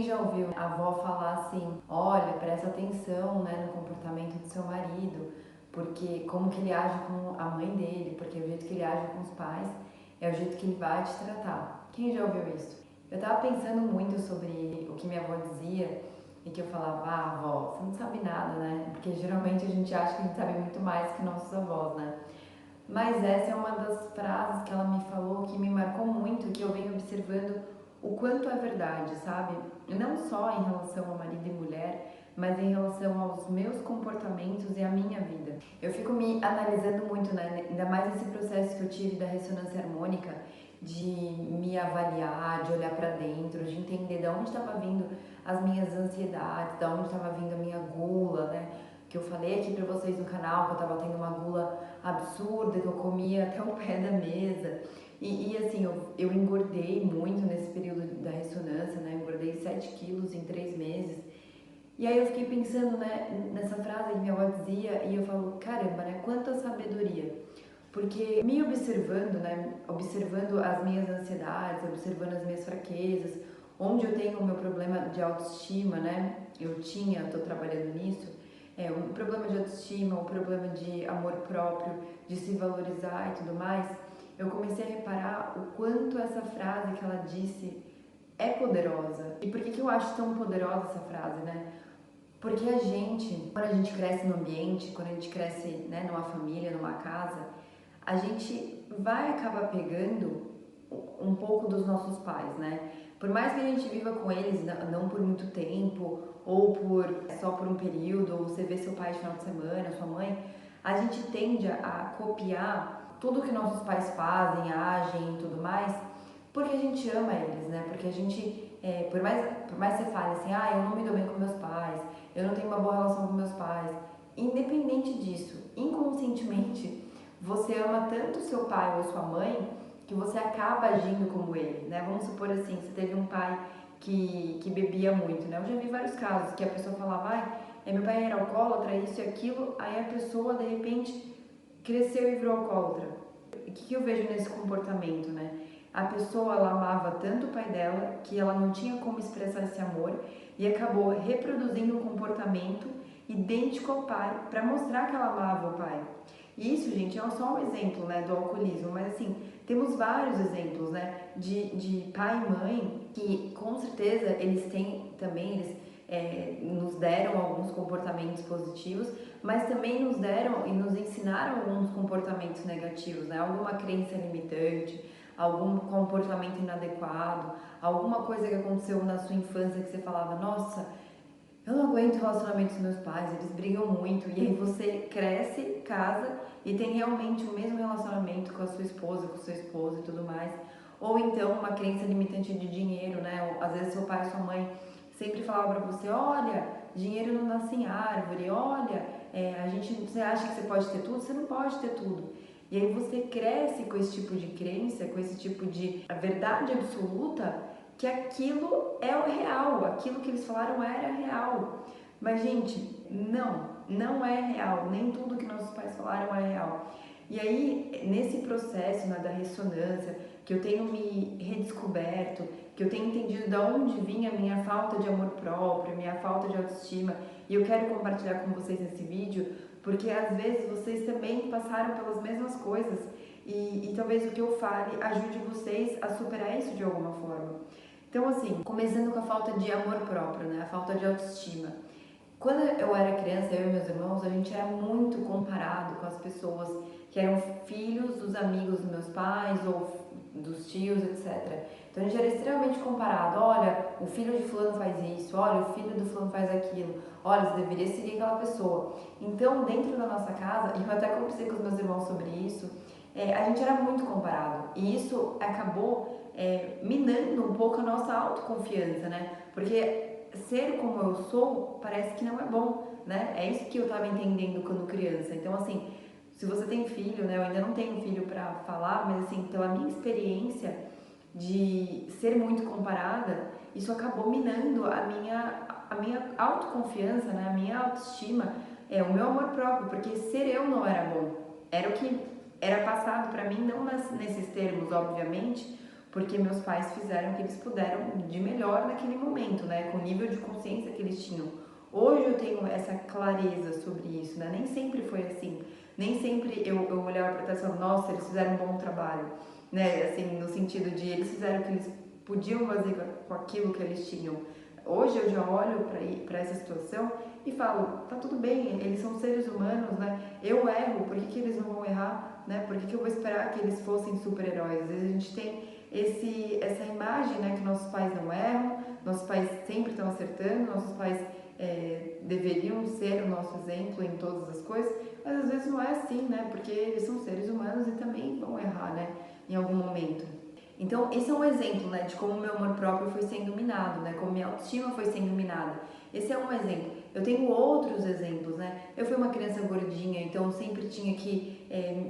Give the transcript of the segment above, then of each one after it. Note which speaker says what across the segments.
Speaker 1: Quem já ouviu a avó falar assim, olha, presta atenção, né, no comportamento do seu marido, porque como que ele age com a mãe dele, porque o jeito que ele age com os pais é o jeito que ele vai te tratar. Quem já ouviu isso? Eu tava pensando muito sobre o que minha avó dizia e que eu falava, ah, avó, você não sabe nada, né? Porque geralmente a gente acha que a gente sabe muito mais que nossos avós, né? Mas essa é uma das frases que ela me falou que me marcou muito e que eu venho observando o quanto é verdade, sabe? Não só em relação ao marido e mulher, mas em relação aos meus comportamentos e à minha vida. Eu fico me analisando muito, né? Ainda mais nesse processo que eu tive da ressonância harmônica, de me avaliar, de olhar para dentro, de entender de onde estava vindo as minhas ansiedades, de onde estava vindo a minha gula, né? Que eu falei aqui para vocês no canal que eu estava tendo uma gula absurda, que eu comia até o pé da mesa. E assim, eu engordei muito nesse período da ressonância, né? Engordei 7 quilos em 3 meses. E aí eu fiquei pensando, né, nessa frase que minha avó dizia, e eu falo, caramba, né? Quanta sabedoria. Porque me observando, né? Observando as minhas ansiedades, observando as minhas fraquezas, onde eu tenho o meu problema de autoestima, né? Tô trabalhando nisso. O problema de autoestima, o problema de amor próprio, de se valorizar e tudo mais, eu comecei a reparar o quanto essa frase que ela disse é poderosa. E por que eu acho tão poderosa essa frase, né? Porque a gente, quando a gente cresce no ambiente, quando a gente cresce, né, numa família, numa casa, a gente vai acabar pegando um pouco dos nossos pais, né? Por mais que a gente viva com eles não por muito tempo, ou só por um período, ou você vê seu pai de final de semana, sua mãe, a gente tende a copiar tudo que nossos pais fazem, agem e tudo mais, porque a gente ama eles, né? Porque a gente, por mais que você fale assim, ah, eu não me dou bem com meus pais, eu não tenho uma boa relação com meus pais, independente disso, inconscientemente, você ama tanto seu pai ou sua mãe que você acaba agindo como ele, né? Vamos supor assim, você teve um pai que bebia muito, né? Eu já vi vários casos que a pessoa falava, meu pai era alcoólatra, isso e aquilo, aí a pessoa de repente cresceu e virou alcoólatra. O que eu vejo nesse comportamento, né? A pessoa, ela amava tanto o pai dela que ela não tinha como expressar esse amor e acabou reproduzindo um comportamento idêntico ao pai para mostrar que ela amava o pai. E isso, gente, é só um exemplo, né, do alcoolismo, mas assim, temos vários exemplos, né, de pai e mãe que com certeza eles têm também, nos deram alguns comportamentos positivos, mas também nos deram e nos ensinaram alguns comportamentos negativos, né, alguma crença limitante, algum comportamento inadequado, alguma coisa que aconteceu na sua infância que você falava, nossa, eu não aguento o relacionamento dos meus pais, eles brigam muito. E aí você cresce, casa e tem realmente o mesmo relacionamento com a sua esposa, com o seu esposo e tudo mais. Ou então uma crença limitante de dinheiro, né? Ou, às vezes seu pai e sua mãe sempre falavam pra você, olha, dinheiro não nasce em árvore, olha, você acha que você pode ter tudo? Você não pode ter tudo. E aí você cresce com esse tipo de crença, com esse tipo de verdade absoluta, que aquilo é o real, aquilo que eles falaram era real. Mas, gente, não é real, nem tudo que nossos pais falaram é real. E aí, nesse processo, né, da ressonância, que eu tenho me redescoberto, que eu tenho entendido de onde vinha a minha falta de amor próprio, minha falta de autoestima, e eu quero compartilhar com vocês nesse vídeo, porque às vezes vocês também passaram pelas mesmas coisas e talvez o que eu fale ajude vocês a superar isso de alguma forma. Então, assim, começando com a falta de amor próprio, né? A falta de autoestima. Quando eu era criança, eu e meus irmãos, a gente era muito comparado com as pessoas que eram filhos dos amigos dos meus pais ou dos tios, etc. Então a gente era extremamente comparado. Olha, o filho de fulano faz isso, olha, o filho do fulano faz aquilo, olha, você deveria seguir aquela pessoa. Então, dentro da nossa casa, e eu até conversei com os meus irmãos sobre isso, a gente era muito comparado. E isso acabou minando um pouco a nossa autoconfiança, né? Porque ser como eu sou parece que não é bom, né? É isso que eu tava entendendo quando criança. Então, assim, se você tem filho, né? Eu ainda não tenho filho pra falar, mas assim, pela minha experiência de ser muito comparada, isso acabou minando a minha autoconfiança, né? A minha autoestima, o meu amor próprio, porque ser eu não era bom. Era o que era passado pra mim, não nesses termos, obviamente, porque meus pais fizeram o que eles puderam de melhor naquele momento, né, com o nível de consciência que eles tinham. Hoje eu tenho essa clareza sobre isso, né, nem sempre foi assim, nem sempre eu olhava para trás e falava, nossa, eles fizeram um bom trabalho, né, assim, no sentido de eles fizeram o que eles podiam fazer com aquilo que eles tinham. Hoje eu já olho para essa situação e falo, tá tudo bem, eles são seres humanos, né? Eu erro, por que eles não vão errar, né? Por que eu vou esperar que eles fossem super-heróis? Às vezes a gente tem essa imagem, né, que nossos pais não erram, nossos pais sempre estão acertando, nossos pais deveriam ser o nosso exemplo em todas as coisas, mas às vezes não é assim, né? Porque eles são seres humanos e também vão errar, né? Em algum momento. Então, esse é um exemplo, né, de como o meu amor próprio foi sendo minado, né, como minha autoestima foi sendo minada. Esse é um exemplo. Eu tenho outros exemplos, né? Eu fui uma criança gordinha, então sempre tinha que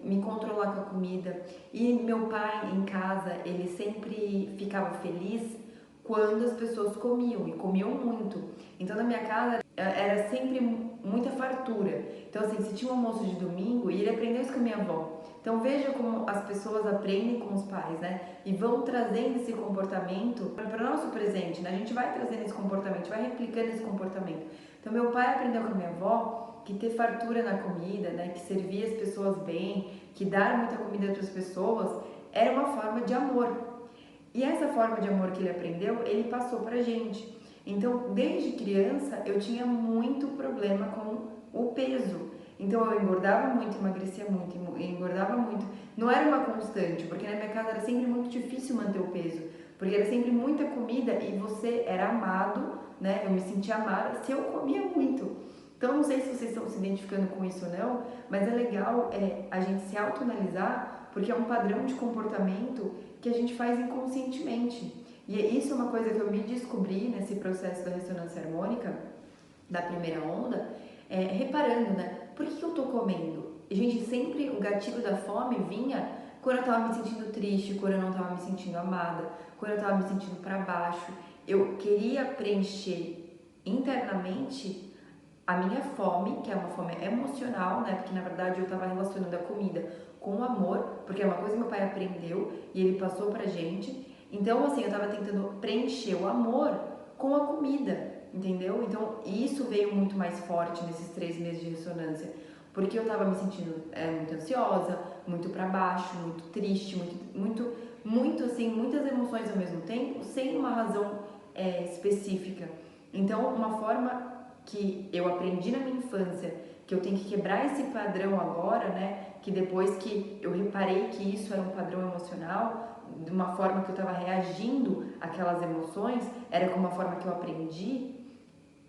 Speaker 1: me controlar com a comida. E meu pai, em casa, ele sempre ficava feliz quando as pessoas comiam, e comiam muito. Então, na minha casa, era sempre muita fartura. Então, assim, se tinha um almoço de domingo, e ele aprendeu isso com a minha avó. Então veja como as pessoas aprendem com os pais, né? E vão trazendo esse comportamento para o nosso presente, né? A gente vai trazendo esse comportamento, vai replicando esse comportamento. Então meu pai aprendeu com a minha avó que ter fartura na comida, né? Que servir as pessoas bem, que dar muita comida para as pessoas era uma forma de amor. E essa forma de amor que ele aprendeu, ele passou pra gente. Então, desde criança, eu tinha muito problema com o peso. Então eu engordava muito, emagrecia muito, engordava muito. Não era uma constante, porque na minha casa era sempre muito difícil manter o peso, porque era sempre muita comida e você era amado, né? Eu me sentia amada se eu comia muito. Então não sei se vocês estão se identificando com isso ou não, mas é legal a gente se autoanalisar, porque é um padrão de comportamento que a gente faz inconscientemente. E isso é uma coisa que eu me descobri nesse processo da ressonância harmônica, da primeira onda, reparando, né? Por que eu tô comendo? E, gente, sempre o gatilho da fome vinha quando eu tava me sentindo triste, quando eu não tava me sentindo amada, quando eu tava me sentindo para baixo. Eu queria preencher internamente a minha fome, que é uma fome emocional, né? Porque na verdade eu tava relacionando a comida com o amor, porque é uma coisa que meu pai aprendeu e ele passou pra gente. Então, assim, eu tava tentando preencher o amor com a comida, entendeu? Então, isso veio muito mais forte nesses 3 meses de ressonância, porque eu tava me sentindo muito ansiosa, muito para baixo, muito triste, muito assim, muitas emoções ao mesmo tempo, sem uma razão específica. Então, uma forma que eu aprendi na minha infância, que eu tenho que quebrar esse padrão agora, né? Que depois que eu reparei que isso era um padrão emocional, de uma forma que eu estava reagindo àquelas emoções, era como uma forma que eu aprendi,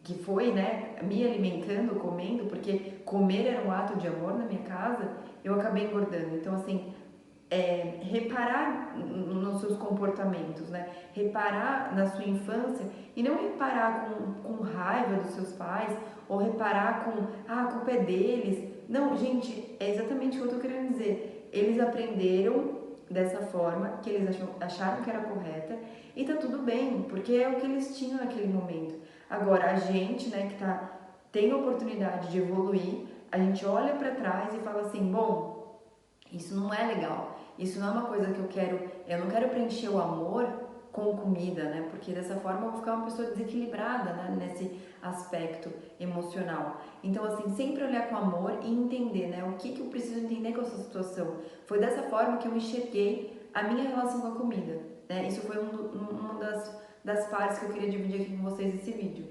Speaker 1: que foi, né, me alimentando, comendo, porque comer era um ato de amor na minha casa, eu acabei engordando. Então, assim, reparar nos seus comportamentos, né? Reparar na sua infância e não reparar com raiva dos seus pais ou reparar com, a culpa é deles. Não, gente, é exatamente o que eu tô querendo dizer. Eles aprenderam dessa forma, que eles acharam que era correta e tá tudo bem, porque é o que eles tinham naquele momento. Agora, a gente, né, que tem a oportunidade de evoluir, a gente olha para trás e fala assim, bom, isso não é legal, isso não é uma coisa que eu não quero preencher o amor com comida, né? Porque dessa forma eu vou ficar uma pessoa desequilibrada, né? Nesse aspecto emocional. Então, assim, sempre olhar com amor e entender, né? O que eu preciso entender com essa situação. Foi dessa forma que eu enxerguei a minha relação com a comida, né? Isso foi uma das partes que eu queria dividir aqui com vocês nesse vídeo.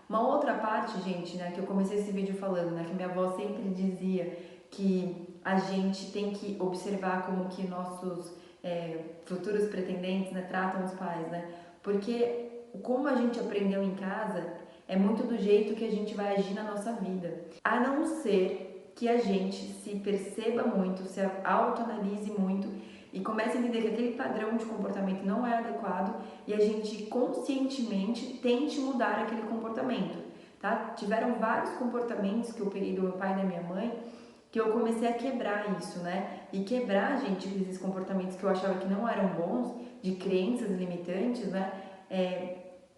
Speaker 1: Uma outra parte, gente, né? Que eu comecei esse vídeo falando, né? Que minha avó sempre dizia que a gente tem que observar como que nossos futuros pretendentes, né, tratam os pais, né? Porque como a gente aprendeu em casa é muito do jeito que a gente vai agir na nossa vida. A não ser que a gente se perceba muito, se autoanalise muito e comece a entender que aquele padrão de comportamento não é adequado e a gente conscientemente tente mudar aquele comportamento, tá? Tiveram vários comportamentos que eu peguei do meu pai e da minha mãe que eu comecei a quebrar isso, né? E quebrar, gente, esses comportamentos que eu achava que não eram bons, de crenças limitantes, né?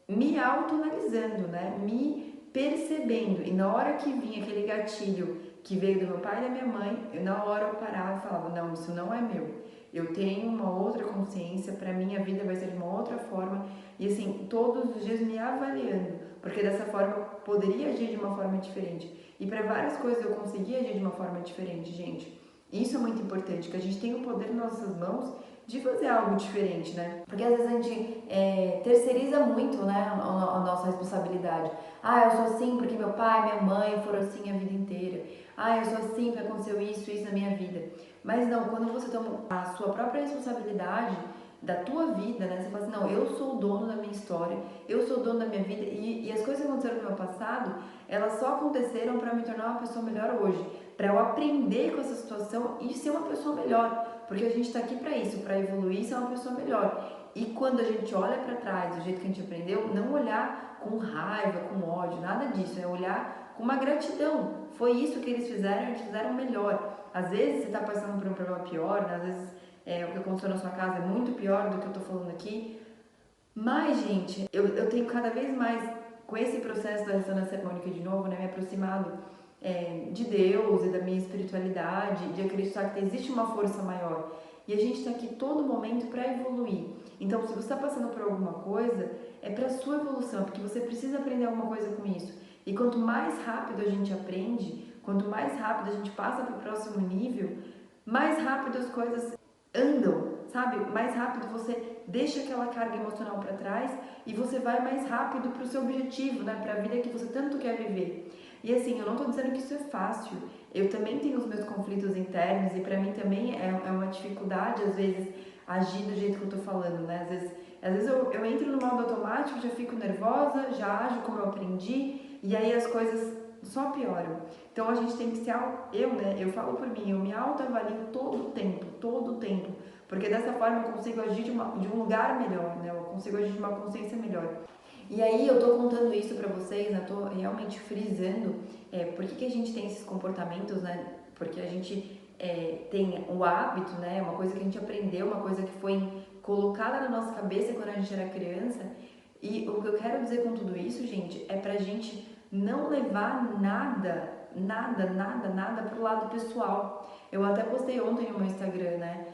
Speaker 1: Me autoanalisando, né? Me percebendo. E na hora que vinha aquele gatilho que veio do meu pai e da minha mãe, na hora eu parava e falava, não, isso não é meu. eu tenho uma outra consciência, para mim a vida vai ser de uma outra forma, e assim, todos os dias me avaliando, porque dessa forma eu poderia agir de uma forma diferente. E para várias coisas eu consegui agir de uma forma diferente, gente. Isso é muito importante, que a gente tem o poder nas nossas mãos de fazer algo diferente, né? Porque às vezes a gente terceiriza muito, né, a nossa responsabilidade. Ah, eu sou assim porque meu pai, minha mãe foram assim a vida inteira. Ah, eu sou assim porque aconteceu isso na minha vida. Mas não, quando você toma a sua própria responsabilidade da tua vida, né? Você fala assim, não, eu sou o dono da minha história, eu sou o dono da minha vida e as coisas que aconteceram no meu passado, elas só aconteceram para me tornar uma pessoa melhor hoje, para eu aprender com essa situação e ser uma pessoa melhor, porque a gente está aqui para isso, para evoluir e ser uma pessoa melhor. E quando a gente olha para trás, do jeito que a gente aprendeu, não olhar com raiva, com ódio, nada disso, é olhar com uma gratidão. Foi isso que eles fizeram melhor. Às vezes você está passando por um problema pior, né? Às vezes o que aconteceu na sua casa é muito pior do que eu tô falando aqui. Mas, gente, eu tenho cada vez mais, com esse processo da ressonância harmônica de novo, né, me aproximado de Deus e da minha espiritualidade, de acreditar que existe uma força maior. E a gente está aqui todo momento para evoluir. Então, se você está passando por alguma coisa, é para sua evolução, porque você precisa aprender alguma coisa com isso. E quanto mais rápido a gente aprende, quanto mais rápido a gente passa para o próximo nível, mais rápido as coisas andam, sabe? Mais rápido você deixa aquela carga emocional para trás e você vai mais rápido para o seu objetivo, né? Para a vida que você tanto quer viver. E assim, eu não estou dizendo que isso é fácil. Eu também tenho os meus conflitos internos e para mim também é uma dificuldade às vezes agir do jeito que eu tô falando, né? Às vezes eu entro no modo automático, já fico nervosa, já ajo como eu aprendi e aí as coisas só pioram. Então a gente tem que eu falo por mim, eu me autoavalio todo o tempo, porque dessa forma eu consigo agir de um lugar melhor, né? Eu consigo agir de uma consciência melhor. E aí eu tô contando isso pra vocês, né? Tô realmente frisando por que a gente tem esses comportamentos, né? Porque a gente tem o hábito, né? Uma coisa que a gente aprendeu, uma coisa que foi colocada na nossa cabeça quando a gente era criança. E o que eu quero dizer com tudo isso, gente, é pra gente não levar nada pro lado pessoal. Eu até postei ontem no meu Instagram, né?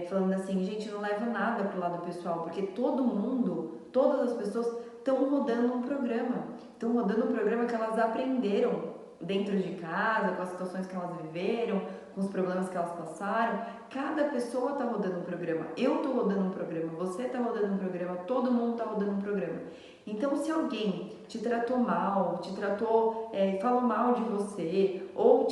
Speaker 1: Falando assim, gente, não leva nada pro lado pessoal, porque todo mundo, todas as pessoas estão rodando um programa. Estão rodando um programa que elas aprenderam dentro de casa, com as situações que elas viveram, com os problemas que elas passaram. Cada pessoa está rodando um programa. Eu estou rodando um programa, você está rodando um programa, todo mundo está rodando um programa. Então, se alguém te tratou mal, falou mal de você, ou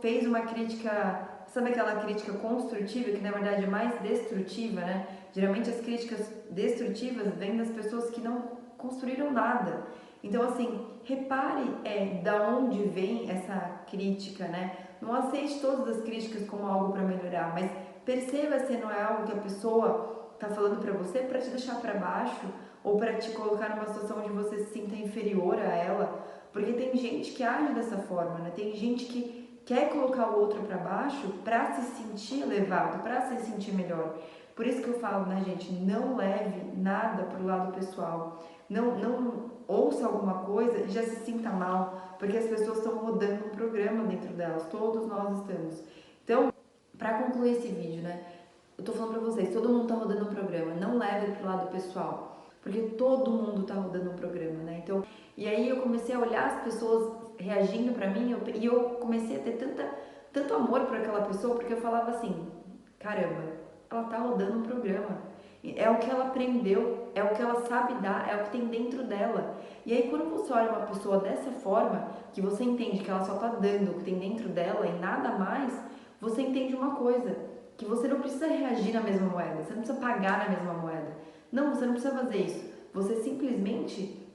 Speaker 1: fez uma crítica, sabe aquela crítica construtiva, que na verdade é mais destrutiva, né? Geralmente as críticas destrutivas vêm das pessoas que não construíram nada. Então, assim, repare da onde vem essa crítica, né? Não aceite todas as críticas como algo para melhorar, mas perceba se não é algo que a pessoa está falando para você para te deixar para baixo ou para te colocar numa situação onde você se sinta inferior a ela, porque tem gente que age dessa forma, né? Tem gente que quer colocar o outro para baixo para se sentir elevado, para se sentir melhor. Por isso que eu falo, né, gente, não leve nada pro lado pessoal. Não ouça alguma coisa e já se sinta mal, porque as pessoas estão rodando um programa dentro delas, todos nós estamos. Então, para concluir esse vídeo, né, eu tô falando pra vocês, todo mundo tá rodando um programa, não leve pro lado pessoal, porque todo mundo tá rodando um programa, né? Então, e aí eu comecei a olhar as pessoas reagindo pra mim e eu comecei a ter tanto amor por aquela pessoa, porque eu falava assim, caramba, ela tá rodando um programa. É o que ela aprendeu, é o que ela sabe dar, é o que tem dentro dela. E aí quando você olha uma pessoa dessa forma, que você entende que ela só tá dando o que tem dentro dela e nada mais, você entende uma coisa, que você não precisa reagir na mesma moeda, você não precisa pagar na mesma moeda. Não, você não precisa fazer isso.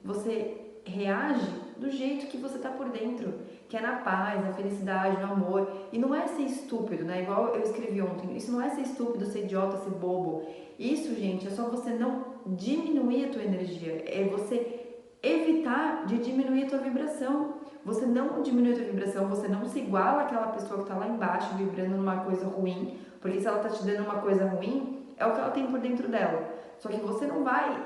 Speaker 1: Você reage do jeito que você tá por dentro, que é na paz, na felicidade, no amor. E não é ser estúpido, né? Igual eu escrevi ontem, isso não é ser estúpido, ser idiota, ser bobo. Isso, gente, é só você não diminuir a tua energia, é você evitar de diminuir a tua vibração. Você não diminui a tua vibração, você não se iguala àquela pessoa que tá lá embaixo vibrando numa coisa ruim, porque se ela tá te dando uma coisa ruim, é o que ela tem por dentro dela. Só que você não vai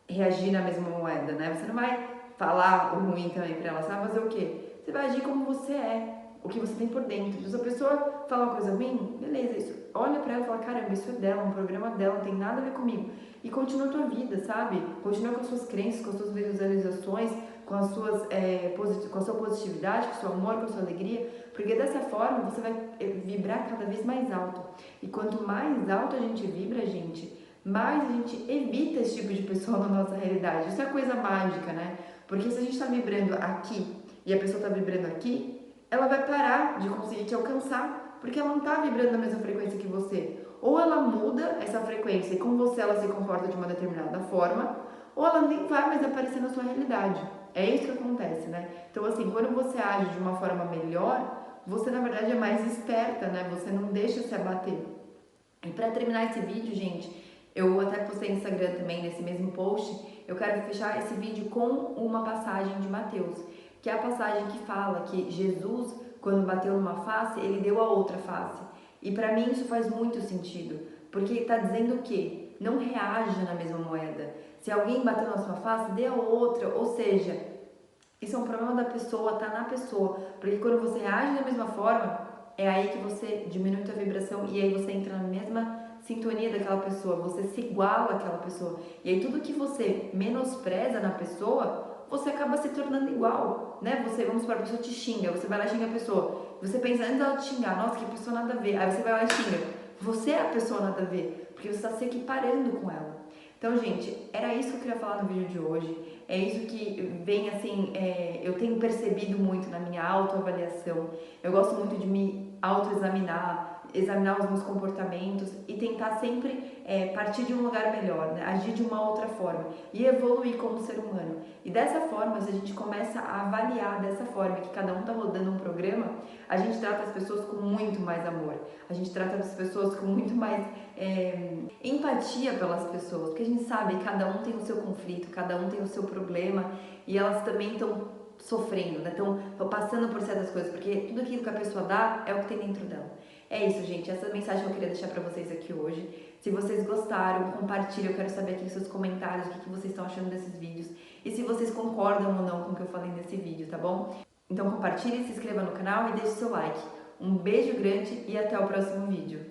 Speaker 1: reagir na mesma moeda, né? Você não vai falar o ruim também pra ela, você vai fazer o quê? Você vai agir como você é. o que você tem por dentro. Se a pessoa fala uma coisa ruim, beleza, isso. Olha pra ela e fala, caramba, isso é dela, um programa dela, não tem nada a ver comigo. E continua a tua vida, sabe? Continua com as suas crenças, com as suas visualizações, com as suas, com a sua positividade, com o seu amor, com a sua alegria, porque dessa forma você vai vibrar cada vez mais alto. E quanto mais alto a gente vibra, gente, mais a gente evita esse tipo de pessoa na nossa realidade. Isso é coisa mágica, né? Porque se a gente está vibrando aqui e a pessoa está vibrando aqui, ela vai parar de conseguir te alcançar, porque ela não está vibrando na mesma frequência que você. Ou ela muda essa frequência e com você ela se comporta de uma determinada forma, ou ela nem vai mais aparecer na sua realidade. É isso que acontece, né? Então, assim, quando você age de uma forma melhor, você na verdade é mais esperta, né? Você não deixa se abater. E para terminar esse vídeo, gente, eu até postei no Instagram também, nesse mesmo post, eu quero fechar esse vídeo com uma passagem de Mateus, que é a passagem que fala que Jesus, quando bateu numa face, ele deu a outra face. E para mim isso faz muito sentido, porque está dizendo o quê? Não reaja na mesma moeda. Se alguém bateu na sua face, dê a outra, ou seja, isso é um problema da pessoa, tá na pessoa, porque quando você reage da mesma forma, é aí que você diminui a vibração e aí você entra na mesma sintonia daquela pessoa, você se iguala àquela pessoa. E aí tudo que você menospreza na pessoa, você acaba se tornando igual, né? Você, vamos supor, a pessoa te xinga, você vai lá e xinga a pessoa. Você pensa, antes dela te xingar, nossa, que pessoa nada a ver. Aí você vai lá e xinga. Você é a pessoa nada a ver, porque você está se equiparando com ela. Então, gente, era isso que eu queria falar no vídeo de hoje. É isso que vem, assim, eu tenho percebido muito na minha autoavaliação. Eu gosto muito de me autoexaminar, examinar os meus comportamentos e tentar sempre partir de um lugar melhor, né? Agir de uma outra forma e evoluir como ser humano. E dessa forma, se a gente começa a avaliar dessa forma, que cada um tá rodando um programa, a gente trata as pessoas com muito mais amor. A gente trata as pessoas com muito mais empatia pelas pessoas, porque a gente sabe que cada um tem o seu conflito, cada um tem o seu problema e elas também estão sofrendo, né? Estão passando por certas coisas, porque tudo aquilo que a pessoa dá é o que tem dentro dela. É isso, gente. Essa é a mensagem que eu queria deixar pra vocês aqui hoje. Se vocês gostaram, compartilhem. Eu quero saber aqui nos seus comentários o que vocês estão achando desses vídeos e se vocês concordam ou não com o que eu falei nesse vídeo, tá bom? Então compartilhe, se inscreva no canal e deixe seu like. Um beijo grande e até o próximo vídeo.